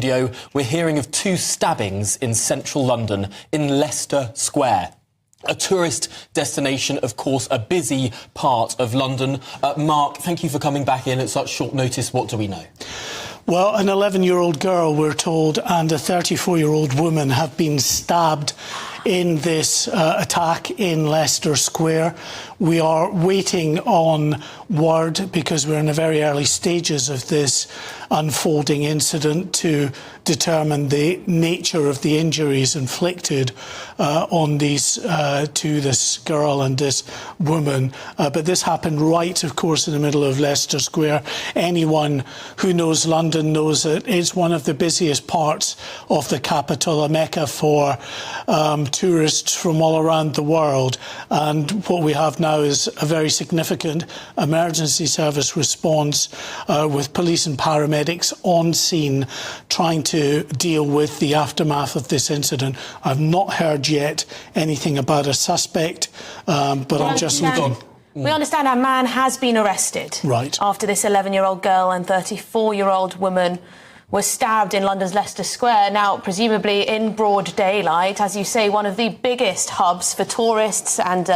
studio. We're hearing of 2 stabbings in central London, in Leicester Square. A tourist destination, of course, a busy part of London. Mark, thank you for coming back in at such short notice. What do we know? Well, an 11-year-old girl, we're told, and a 34-year-old woman have been stabbed in this attack in Leicester Square. We are waiting on word, because we're in the very early stages of this unfolding incident, to determine the nature of the injuries inflicted on these to this girl and this woman. But this happened right, of course, in the middle of Leicester Square. Anyone who knows London knows that it's one of the busiest parts of the capital, a mecca for tourists from all around the world. And what we have now is a very significant emergency service response with police and paramedics on scene trying to deal with the aftermath of this incident. I've not heard yet anything about a suspect, but I'm just looking. We understand a man has been arrested after this 11-year-old girl and 34-year-old woman were stabbed in London's Leicester Square, now presumably in broad daylight. As you say, one of the biggest hubs for tourists and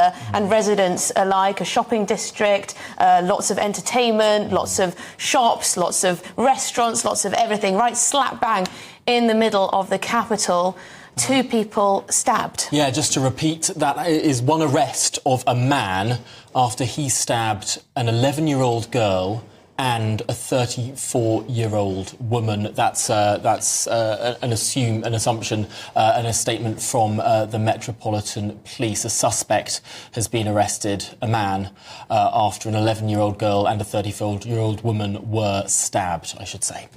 residents alike, a shopping district, lots of entertainment, lots of shops, lots of restaurants, lots of everything, right slap bang in the middle of the capital. 2 people stabbed. Yeah, just to repeat, that is one arrest of a man after he stabbed an 11-year-old girl and a 34-year-old woman. That's an assumption and a statement from the Metropolitan Police. A suspect has been arrested, a man, after an 11-year-old girl and a 34-year-old woman were stabbed, I should say.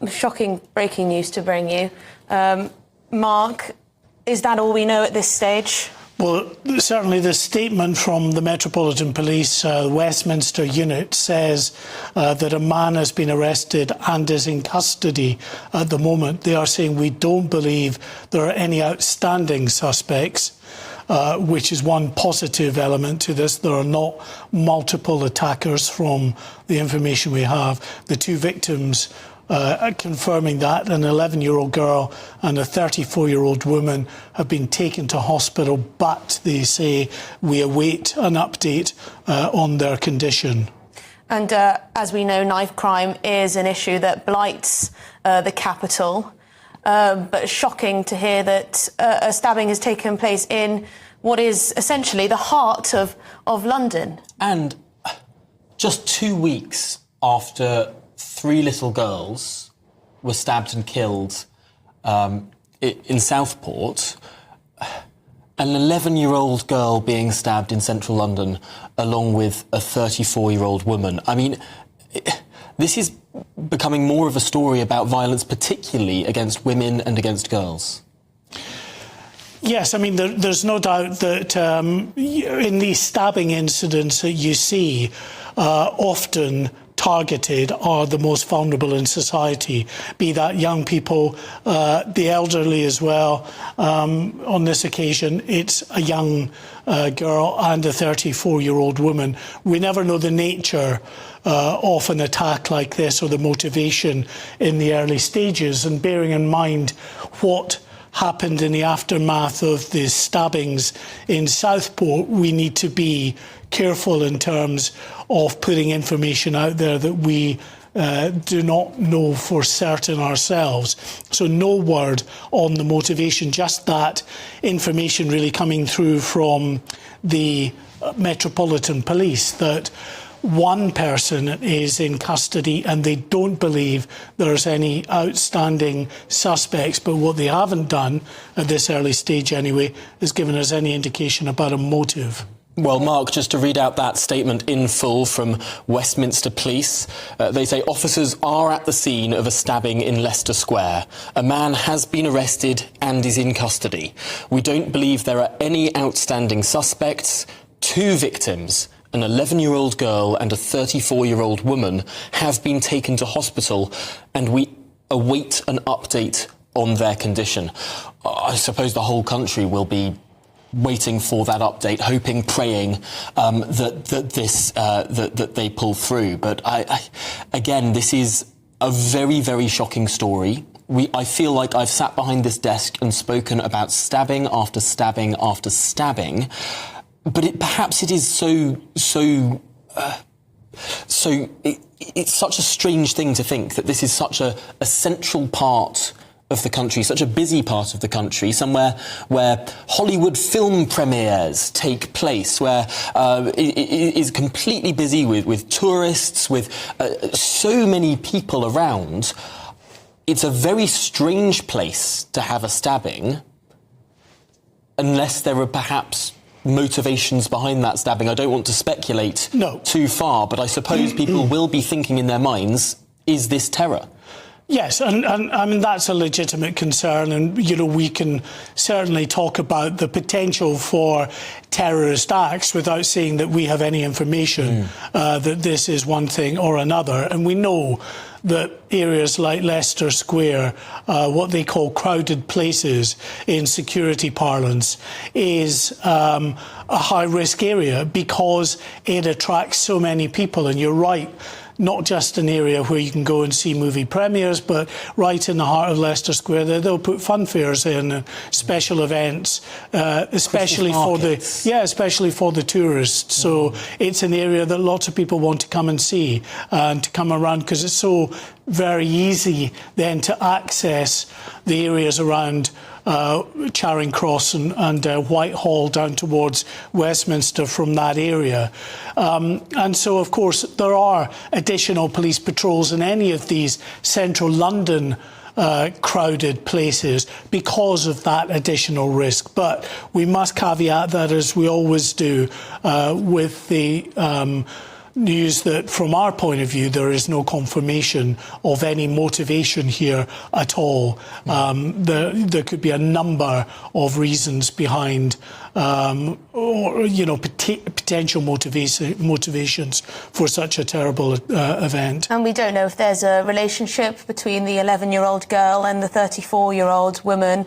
Shocking breaking news to bring you. Mark, is that all we know at this stage? Well, certainly the statement from the Metropolitan Police Westminster unit says that a man has been arrested and is in custody at the moment. They are saying we don't believe there are any outstanding suspects, which is one positive element to this. There are not multiple attackers from the information we have. The 2 victims confirming that an 11-year-old girl and a 34-year-old woman have been taken to hospital, but they say we await an update on their condition. And as we know, knife crime is an issue that blights the capital. But shocking to hear that a stabbing has taken place in what is essentially the heart of London. And just 2 weeks after 3 little girls were stabbed and killed in Southport, an 11-year-old girl being stabbed in central London along with a 34-year-old woman. I mean, this is becoming more of a story about violence, particularly against women and against girls. Yes, I mean, there's no doubt that in these stabbing incidents that you see, often targeted are the most vulnerable in society, be that young people, the elderly as well. On this occasion, it's a young girl and a 34-year-old woman. We never know the nature of an attack like this or the motivation in the early stages. And bearing in mind what happened in the aftermath of the stabbings in Southport, we need to be careful in terms of putting information out there that we do not know for certain ourselves. So no word on the motivation, just that information really coming through from the Metropolitan Police that one person is in custody and they don't believe there's any outstanding suspects. But what they haven't done, at this early stage anyway, is given us any indication about a motive. Well, Mark, just to read out that statement in full from Westminster Police, they say officers are at the scene of a stabbing in Leicester Square. A man has been arrested and is in custody. We don't believe there are any outstanding suspects. 2 victims, an 11-year-old girl and a 34-year-old woman, have been taken to hospital, and we await an update on their condition. I suppose the whole country will be waiting for that update, hoping, praying that they pull through. But again, this is a very, very shocking story. I feel like I've sat behind this desk and spoken about stabbing after stabbing after stabbing, but perhaps it is it's such a strange thing to think that this is such a central part of the country, such a busy part of the country, somewhere where Hollywood film premieres take place, where it is completely busy with tourists, with so many people around. It's a very strange place to have a stabbing, unless there are perhaps motivations behind that stabbing. I don't want to speculate too far, but I suppose people will be thinking in their minds, is this terror? Yes, and I mean, that's a legitimate concern, and, you know, we can certainly talk about the potential for terrorist acts without saying that we have any information that this is one thing or another. And we know that areas like Leicester Square, what they call crowded places in security parlance, is a high-risk area because it attracts so many people. And you're right, not just an area where you can go and see movie premieres, but right in the heart of Leicester Square, they'll put fun fairs in, special events, especially for the tourists. So it's an area that lots of people want to come and see and to come around, because it's so very easy then to access the areas around Charing Cross and Whitehall down towards Westminster from that area. And so, of course, there are additional police patrols in any of these central London crowded places because of that additional risk. But we must caveat that, as we always do, with the news that, from our point of view, there is no confirmation of any motivation here at all. There could be a number of reasons behind, or, you know, potential motivations for such a terrible event. And we don't know if there's a relationship between the 11-year-old girl and the 34-year-old woman.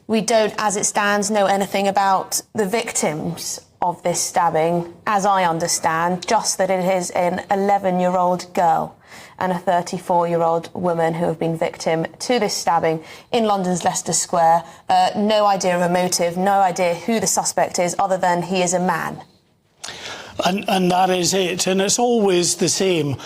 We don't, as it stands, know anything about the victims of this stabbing, as I understand, just that it is an 11-year-old girl and a 34-year-old woman who have been victim to this stabbing in London's Leicester Square. No idea of a motive, no idea who the suspect is, other than he is a man. And that is it. And it's always the same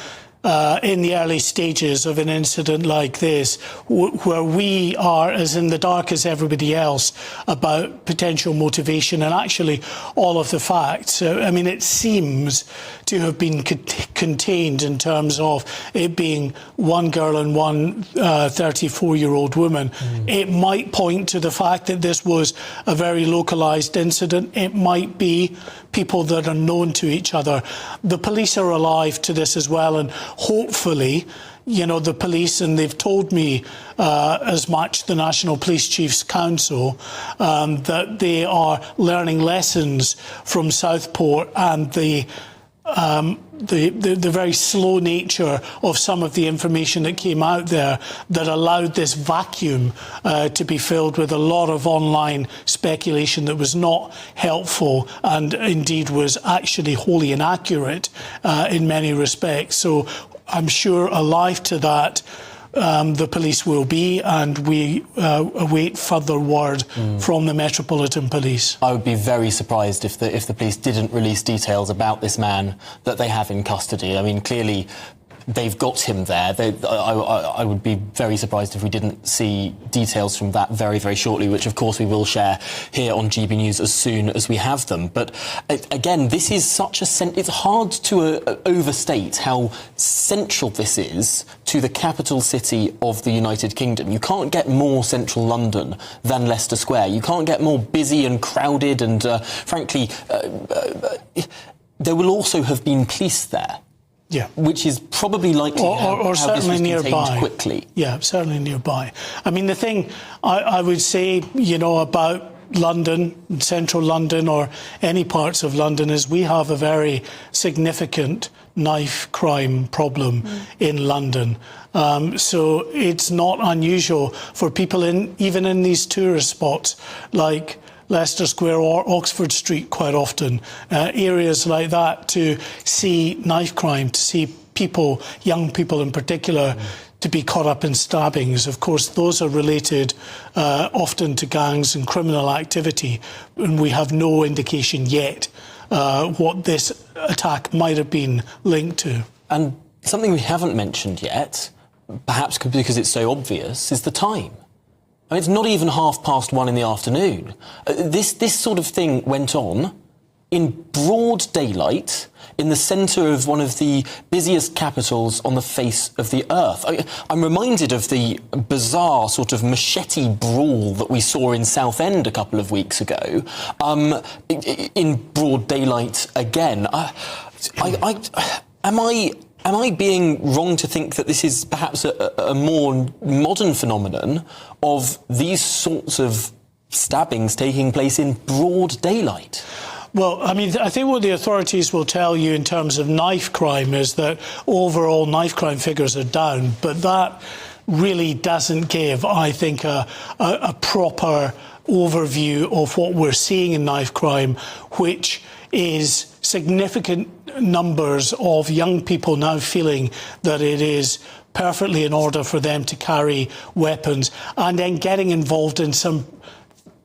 in the early stages of an incident like this, where we are as in the dark as everybody else about potential motivation and actually all of the facts. I mean, it seems to have been contained in terms of it being one girl and one 34-year-old woman. It might point to the fact that this was a very localised incident. It might be people that are known to each other. The police are alive to this as well, and hopefully, you know, the police, and they've told me as much, the National Police Chiefs Council, that they are learning lessons from Southport and the very slow nature of some of the information that came out there that allowed this vacuum to be filled with a lot of online speculation that was not helpful and indeed was actually wholly inaccurate in many respects. So I'm sure alive to that the police will be, and we await further word from the Metropolitan Police. I would be very surprised if the police didn't release details about this man that they have in custody. I mean, clearly they've got him there. I would be very surprised if we didn't see details from that very, very shortly, which of course we will share here on GB News as soon as we have them. But again, this is such a... It's hard to overstate how central this is to the capital city of the United Kingdom. You can't get more central London than Leicester Square. You can't get more busy and crowded, and frankly, there will also have been police there. Yeah, which is probably likely or how this was nearby. Quickly. Yeah, certainly nearby. I mean, the thing I would say, you know, about London, central London, or any parts of London, is we have a very significant knife crime problem in London. So it's not unusual for people even in these tourist spots like Leicester Square or Oxford Street quite often, areas like that, to see knife crime, to see people, young people in particular, to be caught up in stabbings. Of course, those are related often to gangs and criminal activity, and we have no indication yet what this attack might have been linked to. And something we haven't mentioned yet, perhaps because it's so obvious, is the time. I mean, it's not even 1:30 in the afternoon. This sort of thing went on in broad daylight in the centre of one of the busiest capitals on the face of the earth. I'm reminded of the bizarre sort of machete brawl that we saw in Southend a couple of weeks ago, in broad daylight again. Am I being wrong to think that this is perhaps a more modern phenomenon of these sorts of stabbings taking place in broad daylight? Well, I mean, I think what the authorities will tell you in terms of knife crime is that overall knife crime figures are down, but that really doesn't give, I think, a proper overview of what we're seeing in knife crime, which is significant numbers of young people now feeling that it is perfectly in order for them to carry weapons, and then getting involved in some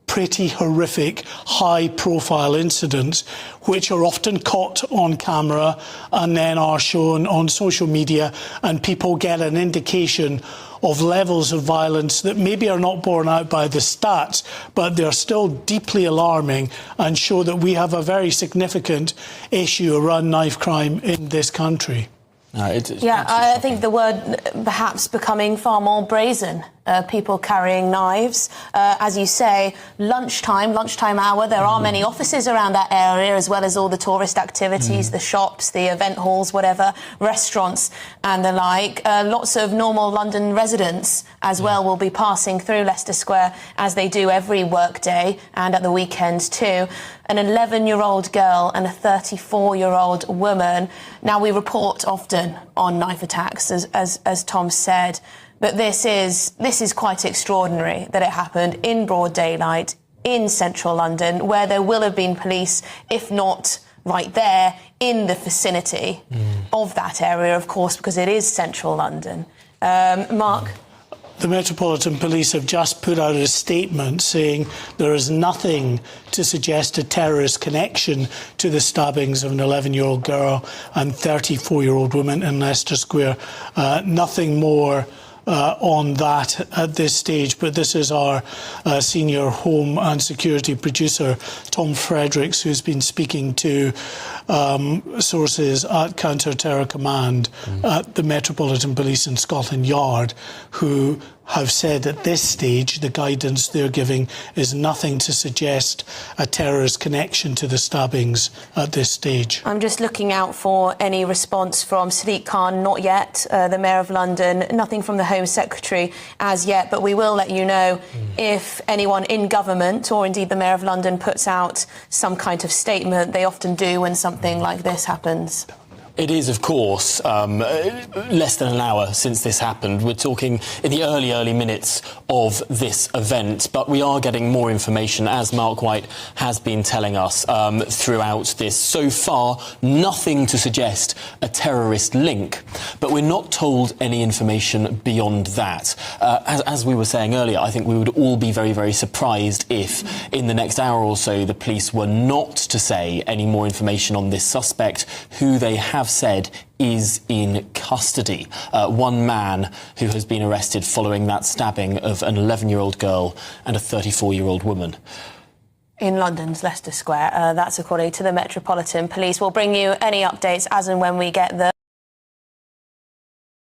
pretty horrific, high-profile incidents, which are often caught on camera and then are shown on social media, and people get an indication of levels of violence that maybe are not borne out by the stats, but they're still deeply alarming and show that we have a very significant issue around knife crime in this country. I think the word perhaps becoming far more brazen. People carrying knives. As you say, lunchtime hour, there are many offices around that area, as well as all the tourist activities, the shops, the event halls, whatever, restaurants and the like. Lots of normal London residents as well will be passing through Leicester Square, as they do every work day and at the weekends too. An 11-year-old girl and a 34-year-old woman. Now, we report often on knife attacks, as Tom said, but this is quite extraordinary that it happened in broad daylight in central London, where there will have been police, if not right there in the vicinity of that area, of course, because it is central London. Mark? The Metropolitan Police have just put out a statement saying there is nothing to suggest a terrorist connection to the stabbings of an 11-year-old girl and 34-year-old woman in Leicester Square. Nothing more on that at this stage, but this is our senior home and security producer, Tom Fredericks, who's been speaking to sources at Counter-Terror Command at the Metropolitan Police in Scotland Yard, who have said at this stage the guidance they're giving is nothing to suggest a terrorist connection to the stabbings at this stage. I'm just looking out for any response from Sadiq Khan. Not yet. The Mayor of London, nothing from the Home Secretary as yet, but we will let you know if anyone in government or indeed the Mayor of London puts out some kind of statement. They often do when something like this happens. It is, of course, less than an hour since this happened. We're talking in the early minutes of this event, but we are getting more information, as Mark White has been telling us throughout this. So far, nothing to suggest a terrorist link, but we're not told any information beyond that. As we were saying earlier, I think we would all be very, very surprised if, in the next hour or so, the police were not to say any more information on this suspect, who they have said is in custody. One man who has been arrested following that stabbing of an 11-year-old girl and a 34-year-old woman. In London's Leicester Square. That's according to the Metropolitan Police. We'll bring you any updates as and when we get them.